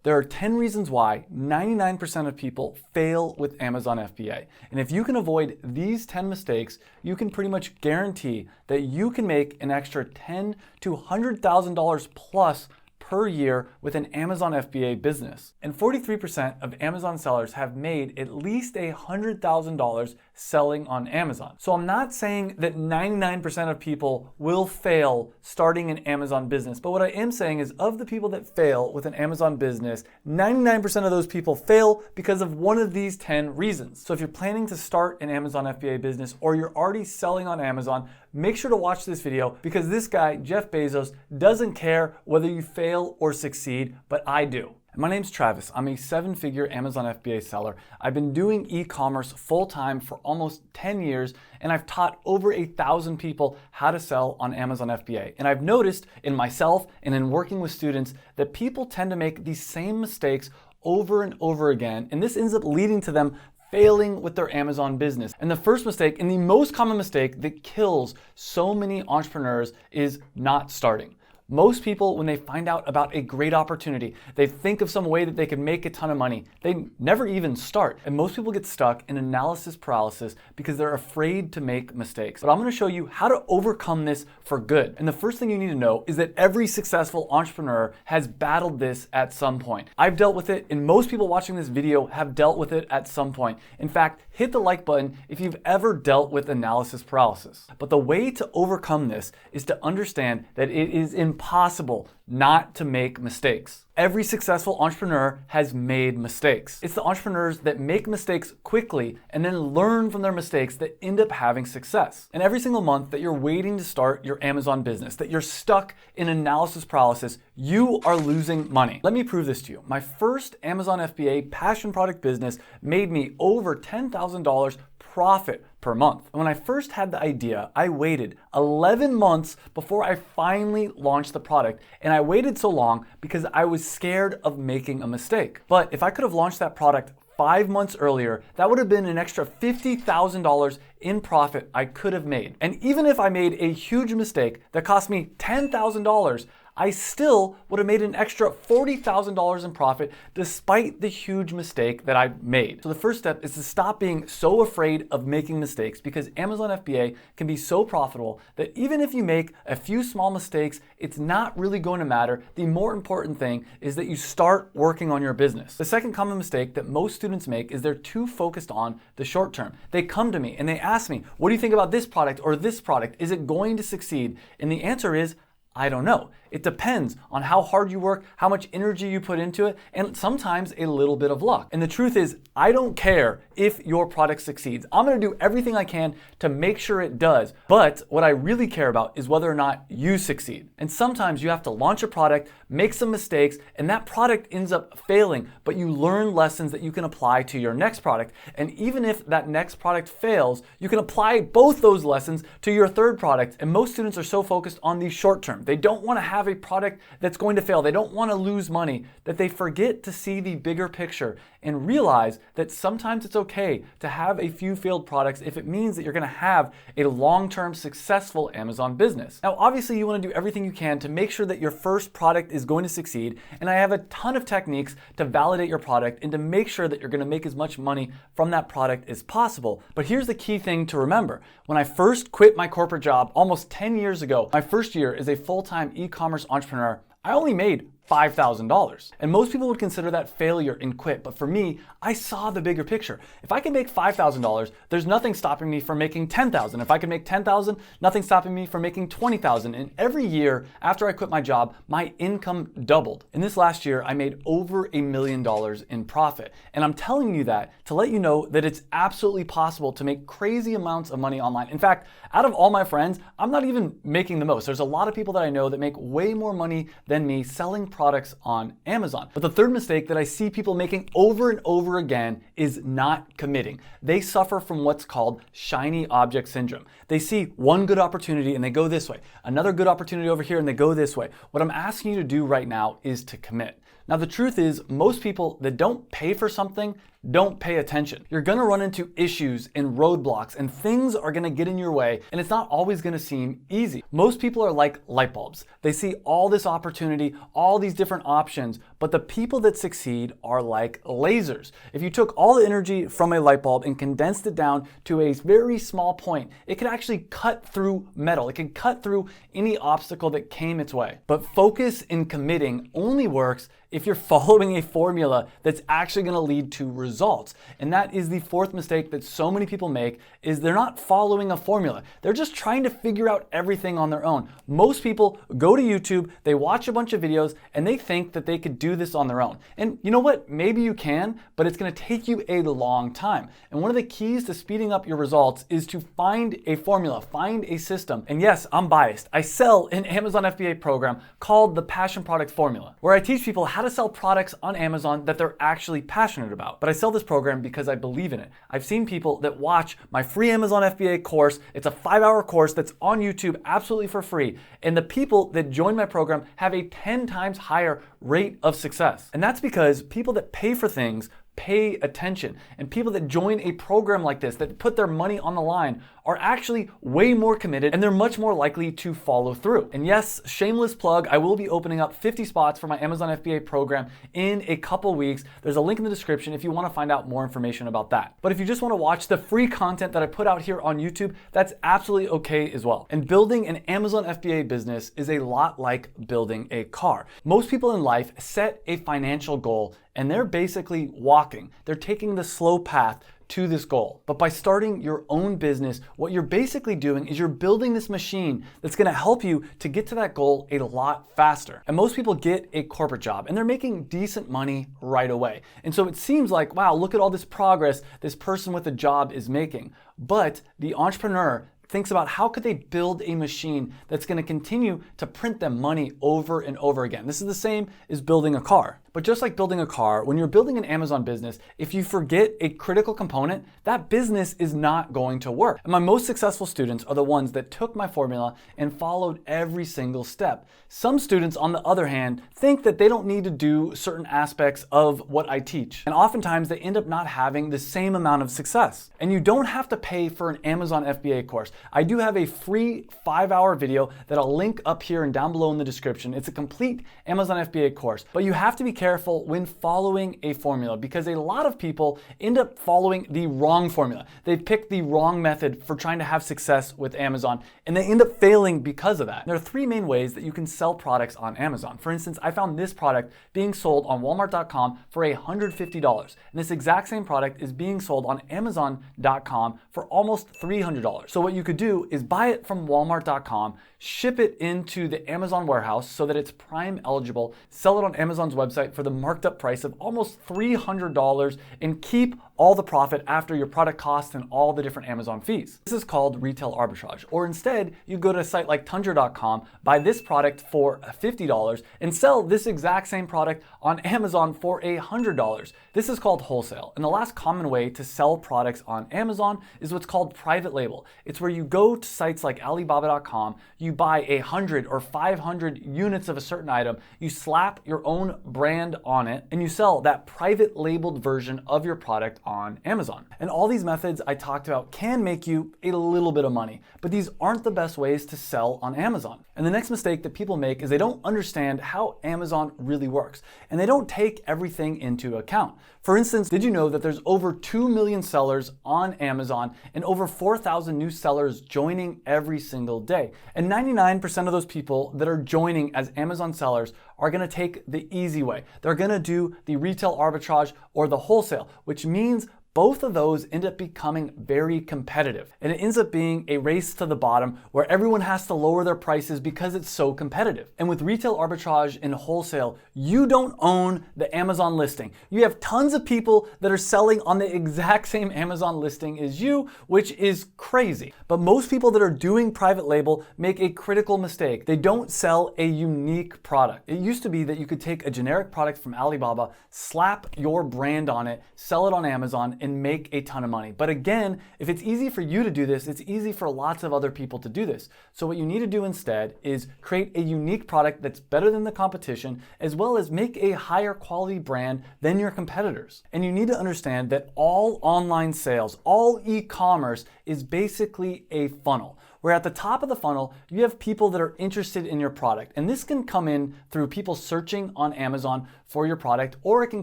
There are 10 reasons why 99% of people fail with Amazon FBA. And if you can avoid these 10 mistakes, you can pretty much guarantee that you can make an extra $10,000 to $100,000 plus per year with an Amazon FBA business. And 43% of Amazon sellers have made at least $100,000 selling on Amazon. So I'm not saying that 99% of people will fail starting an Amazon business, but what I am saying is of the people that fail with an Amazon business, 99% of those people fail because of one of these 10 reasons. So if you're planning to start an Amazon FBA business or you're already selling on Amazon, make sure to watch this video because this guy, Jeff Bezos, doesn't care whether you fail or succeed, but I do. My name's Travis. I'm a 7-figure Amazon FBA seller. I've been doing e-commerce full-time for almost 10 years, and I've taught over 1,000 people how to sell on Amazon FBA. And I've noticed in myself and in working with students that people tend to make these same mistakes over and over again, and this ends up leading to them failing with their Amazon business. And the first mistake, and the most common mistake that kills so many entrepreneurs, is not starting. Most people, when they find out about a great opportunity, they think of some way that they can make a ton of money. They never even start. And most people get stuck in analysis paralysis because they're afraid to make mistakes. But I'm gonna show you how to overcome this for good. And the first thing you need to know is that every successful entrepreneur has battled this at some point. I've dealt with it, and most people watching this video have dealt with it at some point. In fact, hit the like button if you've ever dealt with analysis paralysis. But the way to overcome this is to understand that it is impossible not to make mistakes. Every successful entrepreneur has made mistakes. It's the entrepreneurs that make mistakes quickly and then learn from their mistakes that end up having success. And every single month that you're waiting to start your Amazon business, that you're stuck in analysis paralysis, you are losing money. Let me prove this to you. My first Amazon FBA passion product business made me over $10,000 profit per month. And when I first had the idea, I waited 11 months before I finally launched the product. And I waited so long because I was scared of making a mistake. But if I could have launched that product 5 months earlier, that would have been an extra $50,000 in profit I could have made. And even if I made a huge mistake that cost me $10,000, I still would have made an extra $40,000 in profit despite the huge mistake that I made. So the first step is to stop being so afraid of making mistakes, because Amazon FBA can be so profitable that even if you make a few small mistakes, it's not really going to matter. The more important thing is that you start working on your business. The second common mistake that most students make is they're too focused on the short term. They come to me and they ask me, what do you think about this product or this product? Is it going to succeed? And the answer is, I don't know. It depends on how hard you work, how much energy you put into it, and sometimes a little bit of luck. And the truth is, I don't care if your product succeeds. I'm gonna do everything I can to make sure it does. But what I really care about is whether or not you succeed. And sometimes you have to launch a product, make some mistakes, and that product ends up failing, but you learn lessons that you can apply to your next product. And even if that next product fails, you can apply both those lessons to your third product. And most students are so focused on the short term. They don't want to have a product that's going to fail. They don't want to lose money, that they forget to see the bigger picture and realize that sometimes it's okay to have a few failed products if it means that you're going to have a long-term successful Amazon business. Now, obviously you want to do everything you can to make sure that your first product is going to succeed. And I have a ton of techniques to validate your product and to make sure that you're going to make as much money from that product as possible. But here's the key thing to remember. When I first quit my corporate job almost 10 years ago, my first year as a full-time e-commerce entrepreneur, I only made $5,000. And most people would consider that failure and quit. But for me, I saw the bigger picture. If I can make $5,000, there's nothing stopping me from making $10,000. If I can make $10,000, nothing stopping me from making $20,000. And every year after I quit my job, my income doubled. In this last year, I made over $1 million in profit. And I'm telling you that to let you know that it's absolutely possible to make crazy amounts of money online. In fact, out of all my friends, I'm not even making the most. There's a lot of people that I know that make way more money than me selling products on Amazon. But the third mistake that I see people making over and over again is not committing. They suffer from what's called shiny object syndrome. They see one good opportunity and they go this way, another good opportunity over here and they go this way. What I'm asking you to do right now is to commit. Now, the truth is, most people that don't pay for something don't pay attention. You're gonna run into issues and roadblocks, and things are gonna get in your way, and it's not always gonna seem easy. Most people are like light bulbs. They see all this opportunity, all these different options, but the people that succeed are like lasers. If you took all the energy from a light bulb and condensed it down to a very small point, it could actually cut through metal. It can cut through any obstacle that came its way. But focus and committing only works if you're following a formula that's actually gonna lead to results. And that is the fourth mistake that so many people make, is they're not following a formula. They're just trying to figure out everything on their own. Most people go to YouTube, they watch a bunch of videos, and they think that they could do this on their own. And you know what? Maybe you can, but it's gonna take you a long time. And one of the keys to speeding up your results is to find a formula, find a system. And yes, I'm biased. I sell an Amazon FBA program called the Passion Product Formula, where I teach people how to sell products on Amazon that they're actually passionate about. But I sell this program because I believe in it. I've seen people that watch my free Amazon FBA course. It's a 5-hour course that's on YouTube absolutely for free. And the people that join my program have a 10 times higher rate of success. And that's because people that pay for things pay attention. And people that join a program like this, that put their money on the line, are actually way more committed, and they're much more likely to follow through. And yes, shameless plug, I will be opening up 50 spots for my Amazon FBA program in a couple weeks. There's a link in the description if you want to find out more information about that. But if you just want to watch the free content that I put out here on YouTube, that's absolutely okay as well. And building an Amazon FBA business is a lot like building a car. Most people in life set a financial goal, and they're basically walking. They're taking the slow path to this goal. But by starting your own business, what you're basically doing is you're building this machine that's gonna help you to get to that goal a lot faster. And most people get a corporate job and they're making decent money right away. And so it seems like, wow, look at all this progress this person with a job is making. But the entrepreneur thinks about how could they build a machine that's going to continue to print them money over and over again. This is the same as building a car. But just like building a car, when you're building an Amazon business, if you forget a critical component, that business is not going to work. And my most successful students are the ones that took my formula and followed every single step. Some students, on the other hand, think that they don't need to do certain aspects of what I teach. And oftentimes they end up not having the same amount of success. And you don't have to pay for an Amazon FBA course. I do have a free 5-hour video that I'll link up here and down below in the description. It's a complete Amazon FBA course, but you have to be careful when following a formula, because a lot of people end up following the wrong formula. They pick the wrong method for trying to have success with Amazon, and they end up failing because of that. There are 3 main ways that you can sell products on Amazon. For instance, I found this product being sold on Walmart.com for $150, and this exact same product is being sold on Amazon.com for almost $300. So what you could do is buy it from Walmart.com, ship it into the Amazon warehouse so that it's Prime eligible, sell it on Amazon's website for the marked up price of almost $300, and keep all the profit after your product costs and all the different Amazon fees. This is called retail arbitrage. Or instead, you go to a site like Tundra.com, buy this product for $50, and sell this exact same product on Amazon for $100. This is called wholesale. And the last common way to sell products on Amazon is what's called private label. It's where you go to sites like Alibaba.com, you buy 100 or 500 units of a certain item, you slap your own brand on it, and you sell that private labeled version of your product on Amazon. And all these methods I talked about can make you a little bit of money, but these aren't the best ways to sell on Amazon. And the next mistake that people make is they don't understand how Amazon really works, and they don't take everything into account. For instance, did you know that there's over 2 million sellers on Amazon and over 4,000 new sellers joining every single day? And 99% of those people that are joining as Amazon sellers are gonna take the easy way. They're gonna do the retail arbitrage or the wholesale, which means both of those end up becoming very competitive. And it ends up being a race to the bottom where everyone has to lower their prices because it's so competitive. And with retail arbitrage and wholesale, you don't own the Amazon listing. You have tons of people that are selling on the exact same Amazon listing as you, which is crazy. But most people that are doing private label make a critical mistake. They don't sell a unique product. It used to be that you could take a generic product from Alibaba, slap your brand on it, sell it on Amazon, and and make a ton of money. But again, if it's easy for you to do this, it's easy for lots of other people to do this. So what you need to do instead is create a unique product that's better than the competition, as well as make a higher quality brand than your competitors. And you need to understand that all online sales, all e-commerce is basically a funnel, where at the top of the funnel, you have people that are interested in your product. And this can come in through people searching on Amazon for your product, or it can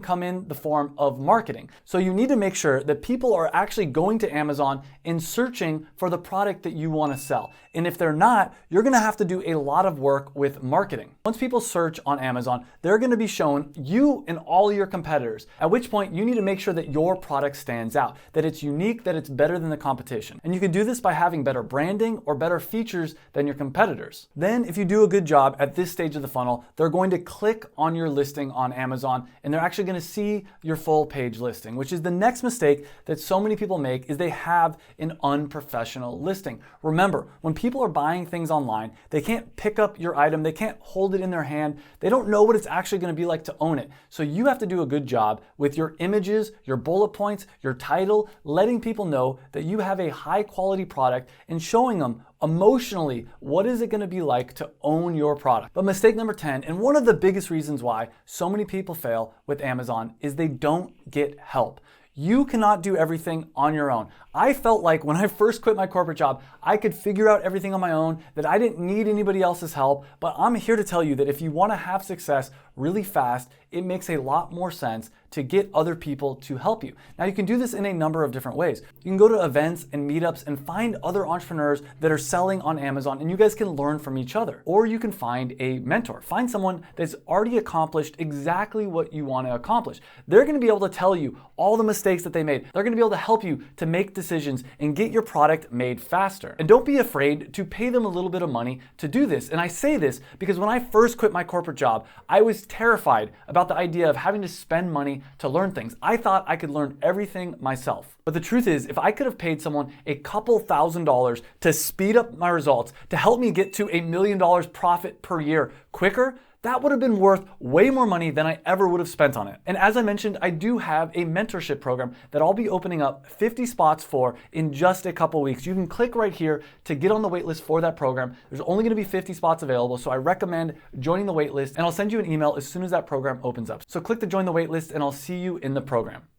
come in the form of marketing. So you need to make sure that people are actually going to Amazon and searching for the product that you want to sell. And if they're not, you're gonna have to do a lot of work with marketing. Once people search on Amazon, they're gonna be shown you and all your competitors, at which point you need to make sure that your product stands out, that it's unique, that it's better than the competition. And you can do this by having better branding or better features than your competitors. Then if you do a good job at this stage of the funnel, they're going to click on your listing on Amazon and they're actually going to see your full page listing, which is the next mistake that so many people make, is they have an unprofessional listing. Remember, when people are buying things online, they can't pick up your item, they can't hold it in their hand, they don't know what it's actually going to be like to own it. So you have to do a good job with your images, your bullet points, your title, letting people know that you have a high quality product and showing them emotionally, what is it going to be like to own your product? But mistake number 10, and one of the biggest reasons why so many people fail with Amazon, is they don't get help. You cannot do everything on your own. I felt like when I first quit my corporate job, I could figure out everything on my own, that I didn't need anybody else's help. But I'm here to tell you that if you want to have success really fast, it makes a lot more sense to get other people to help you. Now, you can do this in a number of different ways. You can go to events and meetups and find other entrepreneurs that are selling on Amazon, and you guys can learn from each other. Or you can find a mentor. Find someone that's already accomplished exactly what you want to accomplish. They're going to be able to tell you all the mistakes that they made. They're going to be able to help you to make decisions and get your product made faster. And don't be afraid to pay them a little bit of money to do this. And I say this because when I first quit my corporate job, I was terrified about the idea of having to spend money to learn things. I thought I could learn everything myself. But the truth is, if I could have paid someone a couple $1,000s to speed up my results, to help me get to $1 million profit per year quicker, that would have been worth way more money than I ever would have spent on it. And as I mentioned, I do have a mentorship program that I'll be opening up 50 spots for in just a couple weeks. You can click right here to get on the waitlist for that program. There's only going to be 50 spots available, so I recommend joining the waitlist, and I'll send you an email as soon as that program opens up. So click to join the waitlist, and I'll see you in the program.